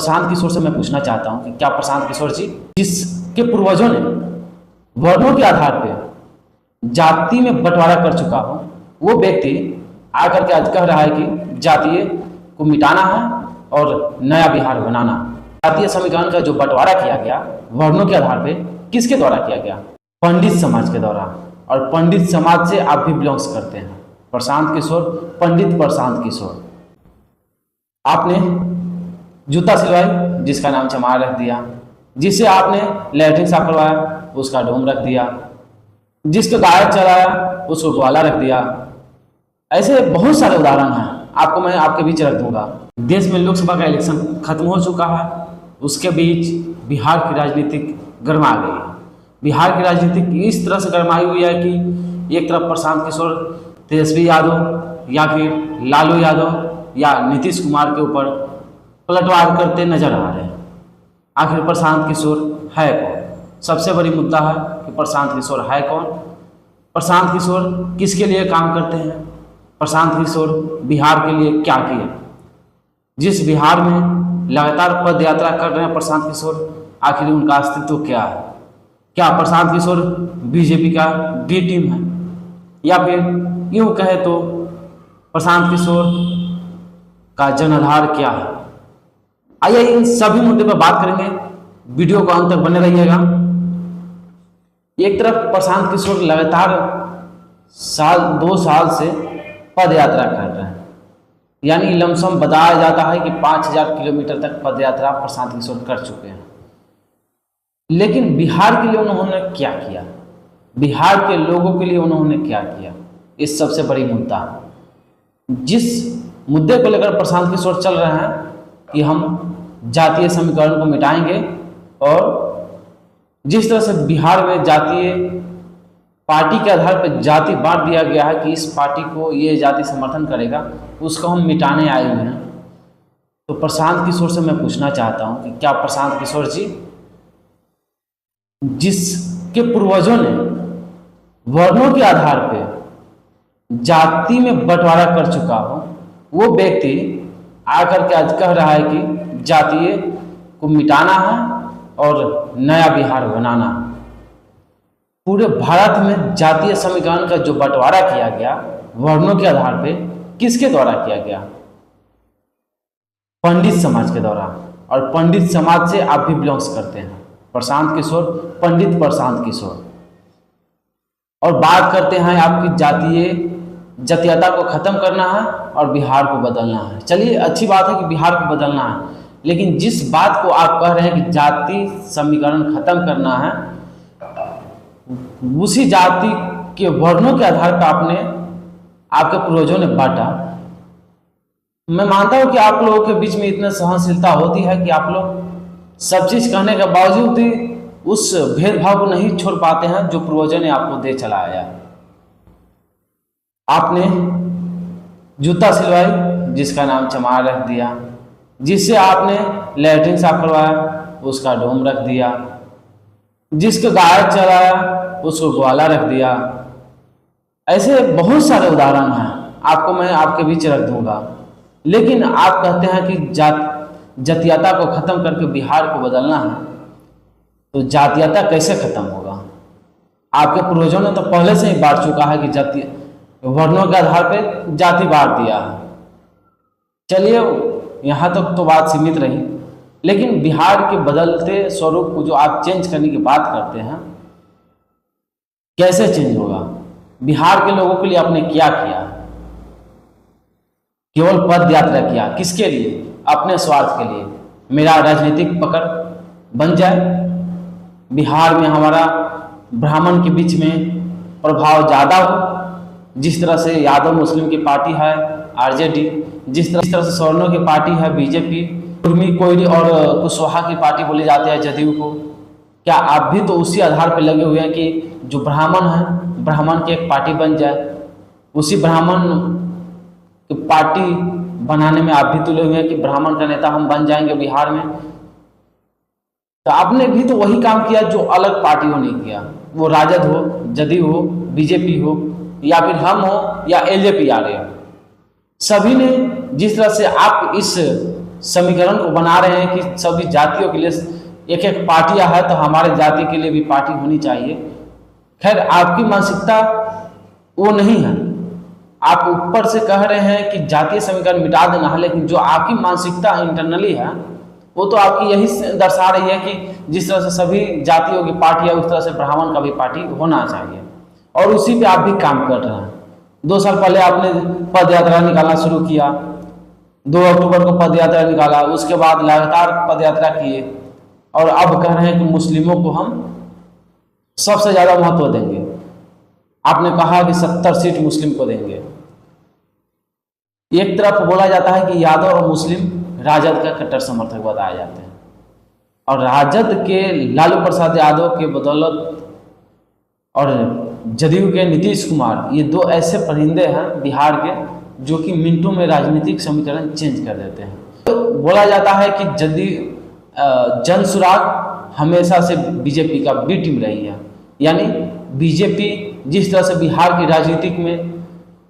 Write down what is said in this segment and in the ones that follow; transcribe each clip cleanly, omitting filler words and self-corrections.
प्रशांत किशोर से मैं पूछना चाहता हूं कि क्या प्रशांत किशोर जी, जिसके पूर्वजों ने वर्णों के आधार पर जाति में बंटवारा कर चुका हो, वो व्यक्ति आकर के आज कह रहा है कि जातीय को मिटाना है और नया बिहार बनाना। जातीय समीकरण का जो बंटवारा किया गया वर्णों के आधार पर, किसके द्वारा किया गया? पंडित समाज के द्वारा। और पंडित समाज से आप भी बिलोंग्स करते हैं। प्रशांत किशोर, पंडित प्रशांत किशोर, आपने जूता सिलवाई जिसका नाम चमार रख दिया, जिसे आपने लैट्रिन साफ करवाया उसका डोम रख दिया, जिसको गायक चलाया उसको ग्वाला रख दिया। ऐसे बहुत सारे उदाहरण हैं, आपको मैं आपके बीच रख दूंगा। देश में लोकसभा का इलेक्शन खत्म हो चुका है, उसके बीच बिहार की राजनीतिक गरमा गई है। बिहार की राजनीतिक इस तरह से गरमाई हुई है कि एक तरफ प्रशांत किशोर तेजस्वी यादव या फिर लालू यादव या नीतीश कुमार के ऊपर पलटवार करते नजर आ रहे हैं। आखिर प्रशांत किशोर है कौन? सबसे बड़ी मुद्दा है कि प्रशांत किशोर है कौन, प्रशांत किशोर किसके लिए काम करते हैं, प्रशांत किशोर बिहार के लिए क्या किए। जिस बिहार में लगातार पद यात्रा कर रहे हैं प्रशांत किशोर, आखिर उनका अस्तित्व क्या है? क्या प्रशांत किशोर बीजेपी का बी टीम है, या फिर यूं कहे तो प्रशांत किशोर का जनाधार क्या है? आइए इन सभी मुद्दे पर बात करेंगे, वीडियो को अंत तक बने रहिएगा। एक तरफ प्रशांत किशोर लगातार 2 साल से पद यात्रा कर रहे हैं, यानी लमसम बताया जाता है कि 5000 किलोमीटर तक पद यात्रा प्रशांत किशोर कर चुके हैं। लेकिन बिहार के लिए उन्होंने क्या किया, बिहार के लोगों के लिए उन्होंने क्या किया, इस सबसे बड़ी मुद्दा। जिस मुद्दे को लेकर प्रशांत किशोर चल रहे हैं कि हम जातीय समीकरण को मिटाएंगे, और जिस तरह से बिहार में जातीय पार्टी के आधार पर जाति बांट दिया गया है कि इस पार्टी को ये जाति समर्थन करेगा, उसको हम मिटाने आए हुए हैं। तो प्रशांत किशोर से मैं पूछना चाहता हूं कि क्या प्रशांत किशोर जी, जिसके पूर्वजों ने वर्णों के आधार पर जाति में बंटवारा कर चुका हो, वो व्यक्ति आकर के आज कह रहा है कि जातीय को मिटाना है और नया बिहार बनाना। पूरे भारत में जातीय समीकरण का जो बंटवारा किया गया वर्णों के आधार पे, किसके द्वारा किया गया? पंडित समाज के द्वारा। और पंडित समाज से आप भी बिलोंग्स करते हैं। प्रशांत किशोर, पंडित प्रशांत किशोर। और बात करते हैं आपकी जातीयता को खत्म करना है और बिहार को बदलना है। चलिए, अच्छी बात है कि बिहार को बदलना है, लेकिन जिस बात को आप कह रहे हैं कि जाति समीकरण खत्म करना है, उसी जाति के वर्णों के आधार पर आपके पूर्वजों ने बांटा। मैं मानता हूं कि आप लोगों के बीच में इतनी सहनशीलता होती है कि आप लोग सब चीज कहने के बावजूद भी उस भेदभाव को नहीं छोड़ पाते हैं जो पूर्वजों ने आपको दे चलाया। आपने जूता सिलवाई जिसका नाम चमार रख दिया, जिससे आपने लैट्रिन साफ करवाया उसका डोम रख दिया, जिसको गायक चलाया उसको ग्वाला रख दिया। ऐसे बहुत सारे उदाहरण हैं, आपको मैं आपके बीच रख दूंगा। लेकिन आप कहते हैं कि जातीयता को खत्म करके बिहार को बदलना है, तो जातीयता कैसे खत्म होगा? आपके पूर्वजों ने तो पहले से ही बांट चुका है कि जातीय वर्णों के आधार पर जाति बांट दिया है। चलिए, यहाँ तक तो बात सीमित रही, लेकिन बिहार के बदलते स्वरूप को जो आप चेंज करने की बात करते हैं, कैसे चेंज होगा? बिहार के लोगों के लिए आपने क्या किया? केवल पद यात्रा किया, किसके लिए? अपने स्वार्थ के लिए। मेरा राजनीतिक पकड़ बन जाए, बिहार में हमारा ब्राह्मण के बीच में प्रभाव ज़्यादा हो। जिस तरह से यादव मुस्लिम की पार्टी है आरजेडी, जिस तरह से सवर्णों की पार्टी है बीजेपी, कुर्मी कोयली और कुशवाहा की पार्टी बोली जाती है जदयू को। क्या आप भी तो उसी आधार पर लगे हुए हैं कि जो ब्राह्मण है, ब्राह्मण की एक पार्टी बन जाए? उसी ब्राह्मण की पार्टी बनाने में आप भी तुले हुए हैं कि ब्राह्मण का नेता हम बन जाएंगे बिहार में। तो आपने भी तो वही काम किया जो अलग पार्टियों ने किया, वो राजद हो, जदयू हो, बीजेपी हो, या फिर हम हो या एलजेपी आ रहे हो। सभी ने जिस तरह से आप इस समीकरण को बना रहे हैं कि सभी जातियों के लिए एक एक पार्टियां है, तो हमारे जाति के लिए भी पार्टी होनी चाहिए। खैर, आपकी मानसिकता वो नहीं है। आप ऊपर से कह रहे हैं कि जातीय समीकरण मिटा देना है, लेकिन जो आपकी मानसिकता इंटरनली है वो तो आपकी यही दर्शा रही है कि जिस तरह से सभी जातियों की पार्टी है, उस तरह से ब्राह्मण का भी पार्टी होना चाहिए, और उसी पे आप भी काम कर रहे हैं। 2 साल पहले आपने पद यात्रा निकालना शुरू किया, 2 अक्टूबर को पद यात्रा निकाला, उसके बाद लगातार पद यात्रा किए, और अब कह रहे हैं कि मुस्लिमों को हम सबसे ज़्यादा महत्व देंगे। आपने कहा कि 70 सीट मुस्लिम को देंगे। एक तरफ बोला जाता है कि यादव और मुस्लिम राजद का कट्टर समर्थक बताए जाते हैं, और राजद के लालू प्रसाद यादव के बदौलत और जदयू के नीतीश कुमार, ये 2 ऐसे परिंदे हैं बिहार के जो कि मिनटों में राजनीतिक समीकरण चेंज कर देते हैं। तो बोला जाता है कि जनसुराग हमेशा से बीजेपी का बी टीम रही है, यानी बीजेपी जिस तरह से बिहार की राजनीतिक में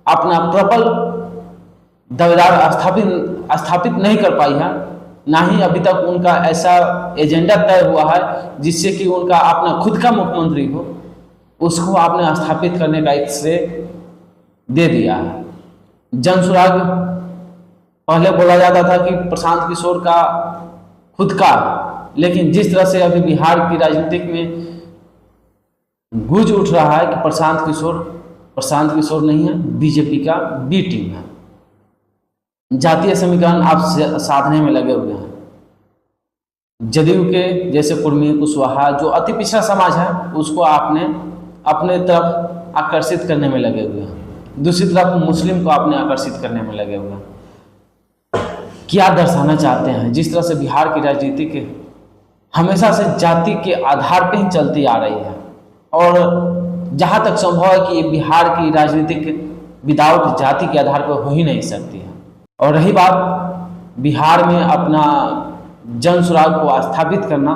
अपना प्रबल दावेदार स्थापित नहीं कर पाई है, ना ही अभी तक उनका ऐसा एजेंडा तय हुआ है जिससे कि उनका अपना खुद का मुख्यमंत्री हो, उसको आपने स्थापित करने का एक श्रेय दे दिया है। जनसुराग पहले बोला जाता था कि प्रशांत किशोर का खुद का, लेकिन जिस तरह से अभी बिहार की राजनीतिक में गूंज उठ रहा है कि प्रशांत किशोर नहीं है, बीजेपी का बी टीम है। जातीय समीकरण आप साधने में लगे हुए हैं। जदयू के जैसे कुर्मी कुशवाहा जो अति पिछड़ा समाज है, उसको आपने अपने तरफ आकर्षित करने में लगे हुए हैं। दूसरी तरफ मुस्लिम को आपने आकर्षित करने में लगे हुए हैं। क्या दर्शाना चाहते हैं? जिस तरह से बिहार की राजनीति के हमेशा से जाति के आधार पर ही चलती आ रही है, और जहाँ तक संभव है कि बिहार की राजनीतिक विदाउट जाति के आधार पर हो ही नहीं सकती है। और रही बात बिहार में अपना जनसुराग को स्थापित करना,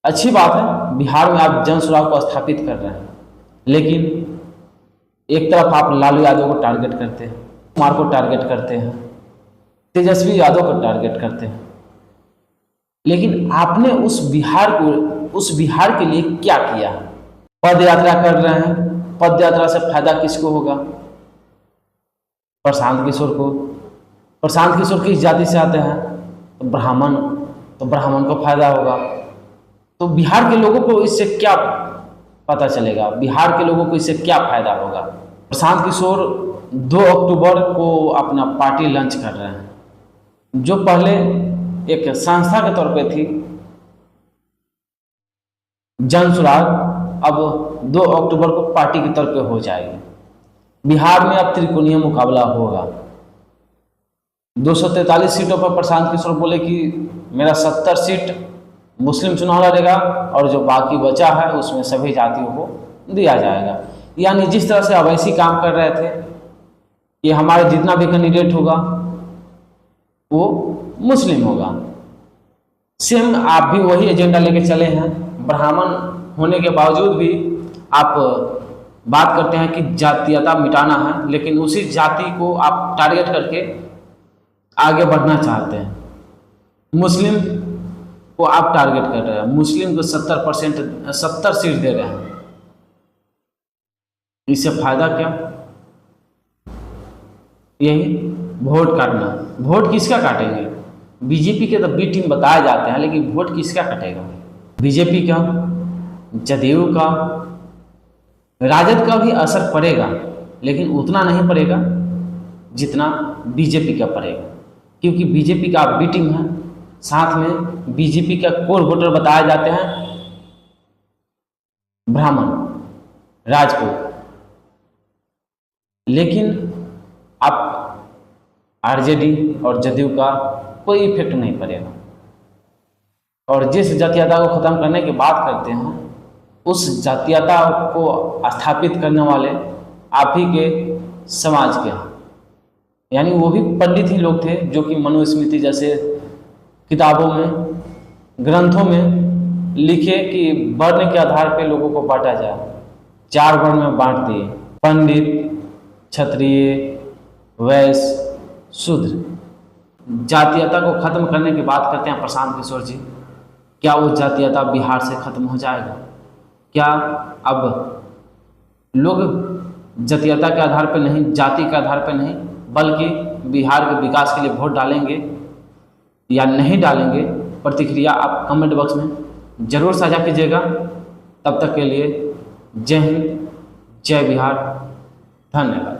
अच्छी बात है, बिहार में आप जनसुराग को स्थापित कर रहे हैं, लेकिन एक तरफ आप लालू यादव को टारगेट करते हैं, कुमार को टारगेट करते हैं, तेजस्वी यादव को टारगेट करते हैं, लेकिन आपने उस बिहार के लिए क्या किया? पद यात्रा कर रहे हैं, पद यात्रा से फायदा किसको होगा? प्रशांत किशोर को। प्रशांत किशोर किस जाति से आते हैं? तो ब्राह्मण को फायदा होगा। तो बिहार के लोगों को इससे क्या पता चलेगा? बिहार के लोगों को इससे क्या फायदा होगा? प्रशांत किशोर 2 अक्टूबर को अपना पार्टी लॉन्च कर रहे हैं, जो पहले एक संस्था के तौर पे थी जनसुराग, अब 2 अक्टूबर को पार्टी के तौर पे हो जाएगी। बिहार में अब त्रिकोणीय मुकाबला होगा। 243 सीटों पर प्रशांत किशोर बोले कि मेरा 70 सीट मुस्लिम चुनाव लड़ेगा, और जो बाकी बचा है उसमें सभी जातियों को दिया जाएगा। यानी जिस तरह से अवैसी काम कर रहे थे कि हमारे जितना भी कैंडिडेट होगा वो मुस्लिम होगा, सेम आप भी वही एजेंडा लेके चले हैं। ब्राह्मण होने के बावजूद भी आप बात करते हैं कि जातीयता मिटाना है, लेकिन उसी जाति को आप टारगेट करके आगे बढ़ना चाहते हैं। मुस्लिम को आप टारगेट कर रहे हैं, मुस्लिम को 70 सीट दे रहे हैं। इससे फायदा क्या? यही वोट काटना। वोट किसका काटेंगे? बीजेपी के तो बी टीम बताए जाते हैं, लेकिन वोट किसका कटेगा? बीजेपी का, जदयू का, राजद का भी असर पड़ेगा, लेकिन उतना नहीं पड़ेगा जितना बीजेपी का पड़ेगा, क्योंकि बीजेपी का बी टीम है। साथ में बीजेपी का कोर वोटर बताए जाते हैं ब्राह्मण, राजपूत, लेकिन आप आरजेडी और जदयू का कोई इफेक्ट नहीं पड़ेगा। और जिस जातीयता को खत्म करने की बात करते हैं, उस जातीयता को स्थापित करने वाले आप ही के समाज के हैं, यानी वो भी पंडित ही लोग थे जो कि मनुस्मृति जैसे किताबों में, ग्रंथों में लिखे कि वर्ण के आधार पे लोगों को बांटा जाए। 4 वर्ण में बांट दिए, पंडित, क्षत्रिय, वैश्य, शूद्र। जातीयता को खत्म करने की बात करते हैं प्रशांत किशोर जी, क्या वो जातीयता बिहार से खत्म हो जाएगा? क्या अब लोग जातीयता के आधार पर नहीं, जाति के आधार पर नहीं, बल्कि बिहार के विकास के लिए वोट डालेंगे या नहीं डालेंगे? प्रतिक्रिया आप कमेंट बॉक्स में जरूर साझा कीजिएगा। तब तक के लिए जय हिंद, जय बिहार, धन्यवाद।